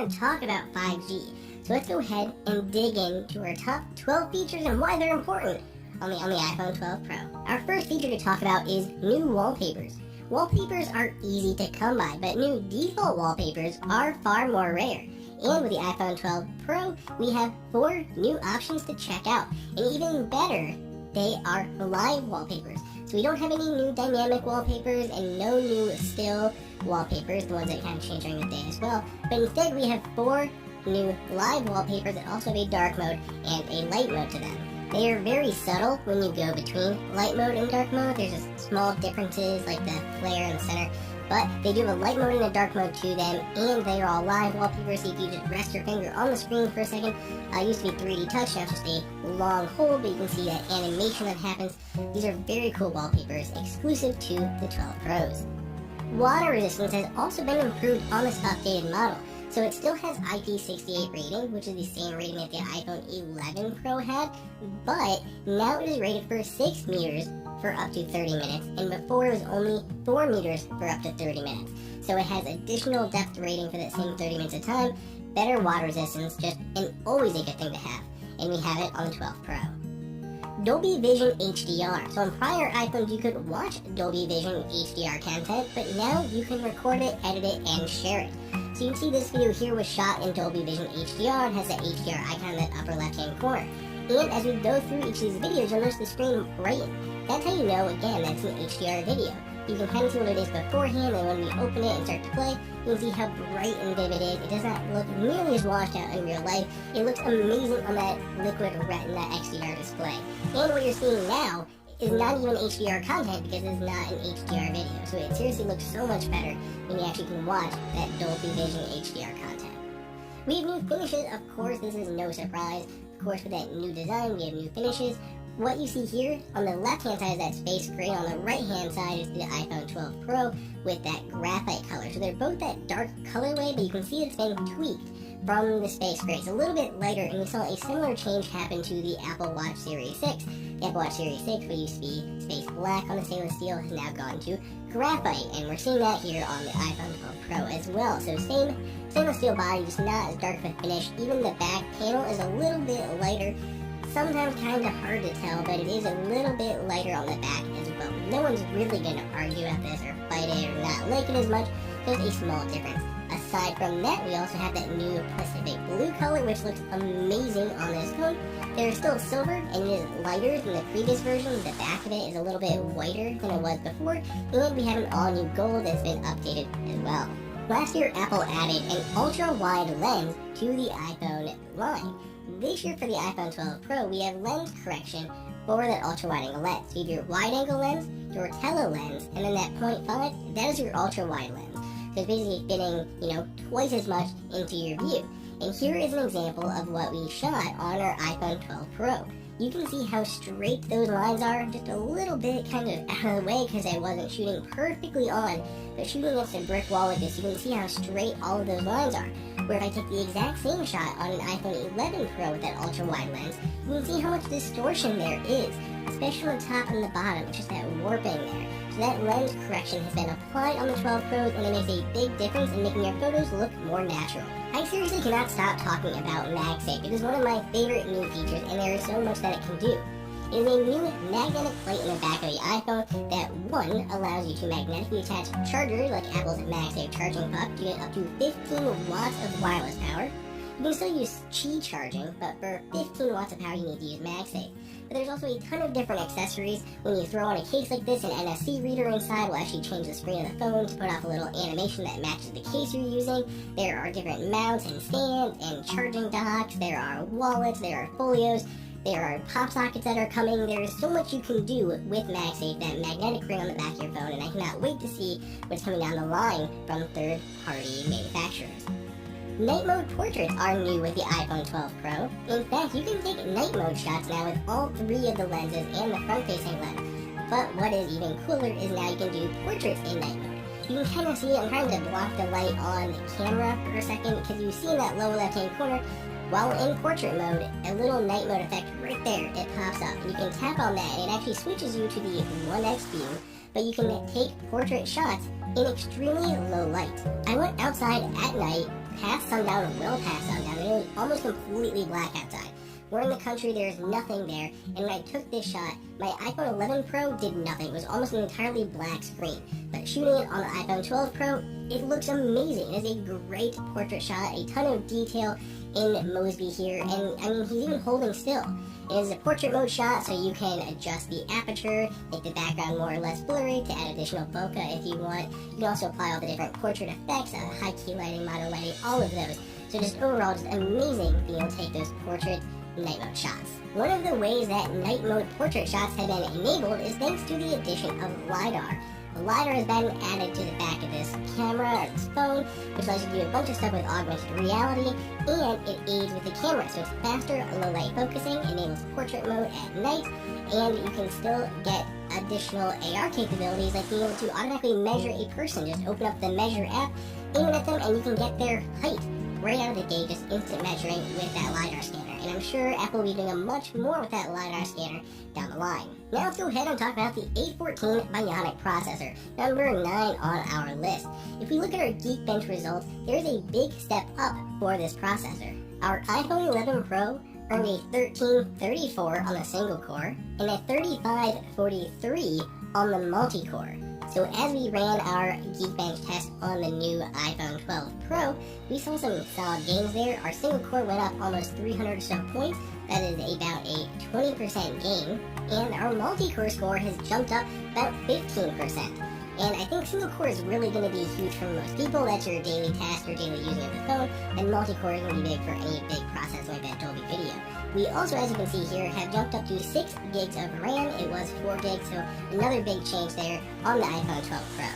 going to talk about 5G. So let's go ahead and dig into our top 12 features and why they're important on the iPhone 12 Pro. Our first feature to talk about is new wallpapers. Wallpapers are easy to come by, but new default wallpapers are far more rare. And with the iPhone 12 Pro, we have 4 new options to check out. And even better, they are live wallpapers. So we don't have any new dynamic wallpapers and no new still wallpapers, the ones that kind of change during the day as well. But instead we have 4 new live wallpapers that also have a dark mode and a light mode to them. They are very subtle when you go between light mode and dark mode. There's just small differences like the flare in the center. But they do have a light mode and a dark mode to them, and they are all live wallpapers, so if you just rest your finger on the screen for a second, it used to be 3D touch, now it's just a long hold, but you can see that animation that happens. These are very cool wallpapers, exclusive to the 12 Pros. Water resistance has also been improved on this updated model, so it still has IP68 rating, which is the same rating that the iPhone 11 Pro had, but now it is rated for 6 meters for up to 30 minutes, and before it was only 4 meters for up to 30 minutes. So it has additional depth rating for that same 30 minutes of time, better water resistance, just and always a good thing to have. And we have it on the 12 Pro. Dolby Vision HDR. So on prior iPhones you could watch Dolby Vision HDR content, but now you can record it, edit it, and share it. So you can see this video here was shot in Dolby Vision HDR and has that HDR icon in the upper left hand corner. And as we go through each of these videos, you'll notice the screen brighten. That's how you know, again, that's an HDR video. You can kind of see what it is beforehand, and when we open it and start to play, you can see how bright and vivid it is. It does not look nearly as washed out in real life. It looks amazing on that liquid retina XDR display. And what you're seeing now is not even HDR content because it's not an HDR video. So it seriously looks so much better when you actually can watch that Dolby Vision HDR content. We have new finishes, of course, this is no surprise. Of course, with that new design, we have new finishes. What you see here on the left-hand side is that space gray, on the right-hand side is the iPhone 12 Pro with that graphite color. So they're both that dark colorway, but you can see it's been tweaked from the space gray. It's a little bit lighter, and we saw a similar change happen to the Apple Watch Series 6. The Apple Watch Series 6, what used to be space black on the stainless steel, has now gone to graphite, and we're seeing that here on the iPhone 12 Pro as well. So same stainless steel body, just not as dark of a finish. Even the back panel is a little bit lighter. Sometimes kind of hard to tell, but it is a little bit lighter on the back as well. No one's really going to argue about this or fight it or not like it as much. There's a small difference. Aside from that, we also have that new Pacific Blue color, which looks amazing on this phone. There's still silver, and it is lighter than the previous version. The back of it is a little bit whiter than it was before, and we have an all-new gold that's been updated as well. Last year, Apple added an ultra-wide lens to the iPhone line. This year for the iPhone 12 Pro, we have lens correction for that ultra-wide-angle lens. So you have your wide-angle lens, your tele lens, and then that 0.5, that is your ultra-wide lens. So it's basically fitting, twice as much into your view. And here is an example of what we shot on our iPhone 12 Pro. You can see how straight those lines are, just a little bit kind of out of the way because I wasn't shooting perfectly on, but shooting against a brick wall like this, you can see how straight all of those lines are. Where if I take the exact same shot on an iPhone 11 Pro with that ultra-wide lens, you can see how much distortion there is, especially on the top and the bottom, just that warping there. So that lens correction has been applied on the 12 Pros, and it makes a big difference in making your photos look more natural. I seriously cannot stop talking about MagSafe. It is one of my favorite new features, and there is so much that it can do. It is a new magnetic plate in the back of the iPhone that, one, allows you to magnetically attach chargers like Apple's MagSafe charging puck to get up to 15 watts of wireless power. You can still use Qi charging, but for 15 watts of power you need to use MagSafe. But there's also a ton of different accessories. When you throw on a case like this, an NFC reader inside will actually change the screen of the phone to put off a little animation that matches the case you're using. There are different mounts and stands and charging docks. There are wallets, there are folios. There are pop sockets that are coming. There is so much you can do with MagSafe, that magnetic ring on the back of your phone, and I cannot wait to see what's coming down the line from third-party manufacturers. Night mode portraits are new with the iPhone 12 Pro. In fact, you can take night mode shots now with all 3 of the lenses and the front-facing lens. But what is even cooler is now you can do portraits in night mode. You can kind of see, I'm trying to block the light on the camera for a second, because you see in that lower left-hand corner, while in portrait mode, a little night mode effect right there, it pops up. And you can tap on that, and it actually switches you to the 1x view, but you can take portrait shots in extremely low light. I went outside at night, past sundown, well past sundown, and it was almost completely black outside. We're in the country, there's nothing there, and when I took this shot, my iPhone 11 Pro did nothing. It was almost an entirely black screen. But shooting it on the iPhone 12 Pro, it looks amazing. It is a great portrait shot, a ton of detail in Mosby here, and I mean, he's even holding still. It is a portrait mode shot, so you can adjust the aperture, make the background more or less blurry to add additional bokeh if you want. You can also apply all the different portrait effects, high key lighting, mono lighting, all of those. So just overall, just amazing being able to take those portrait night mode shots. One of the ways that night mode portrait shots have been enabled is thanks to the addition of LiDAR. The LiDAR has been added to the back of this camera or this phone, which allows you to do a bunch of stuff with augmented reality, and it aids with the camera. So it's faster, low light focusing, enables portrait mode at night, and you can still get additional AR capabilities like being able to automatically measure a person. Just open up the Measure app, aim it at them, and you can get their height right out of the gate, just instant measuring with that LiDAR scanner. And I'm sure Apple will be doing a much more with that LiDAR scanner down the line. Now let's go ahead and talk about the A14 Bionic processor, number 9 on our list. If we look at our Geekbench results, there's a big step up for this processor. Our iPhone 11 Pro earned a 1334 on the single core and a 3543 on the multi-core. So as we ran our Geekbench test on the new iPhone 12 Pro, we saw some solid gains there. Our single core went up almost 300 or so points. That is about a 20% gain. And our multi-core score has jumped up about 15%. And I think single core is really going to be huge for most people. That's your daily task or daily using of the phone. And multi-core is going to be big for any big process like that Dolby Video. We also, as you can see here, have jumped up to 6 gigs of RAM. It was 4 gigs, so another big change there on the iPhone 12 Pro.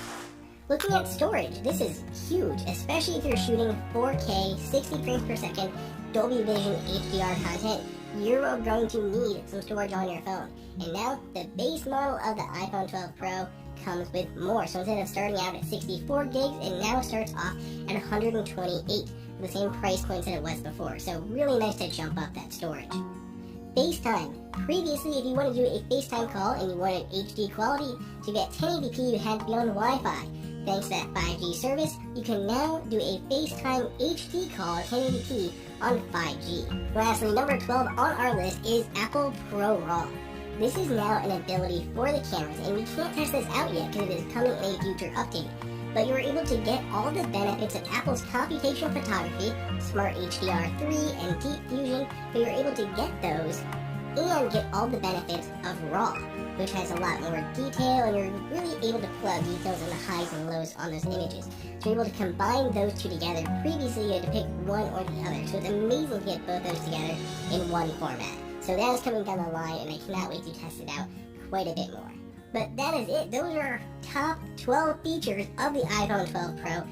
Looking at storage, this is huge, especially if you're shooting 4K, 60 frames per second, Dolby Vision HDR content. You're going to need some storage on your phone. And now, the base model of the iPhone 12 Pro comes with more. So instead of starting out at 64 gigs, it now starts off at 128, the same price points that it was before. So really nice to jump up that storage. FaceTime. Previously, if you want to do a FaceTime call and you wanted HD quality, to get 1080p you had to be on Wi-Fi. Thanks to that 5G service, you can now do a FaceTime HD call at 1080p on 5G. Lastly, number 12 on our list is Apple ProRAW. This is now an ability for the cameras, and we can't test this out yet because it is coming in a future update. But you're able to get all the benefits of Apple's computational photography, Smart HDR3, and Deep Fusion, but you're able to get those and get all the benefits of RAW, which has a lot more detail, and you're really able to pull out details on the highs and lows on those images. So you're able to combine those two together. Previously, you had to pick one or the other, so it's amazing to get both those together in one format. So that is coming down the line, and I cannot wait to test it out quite a bit more. But that is it. Those are our top 12 features of the iPhone 12 Pro.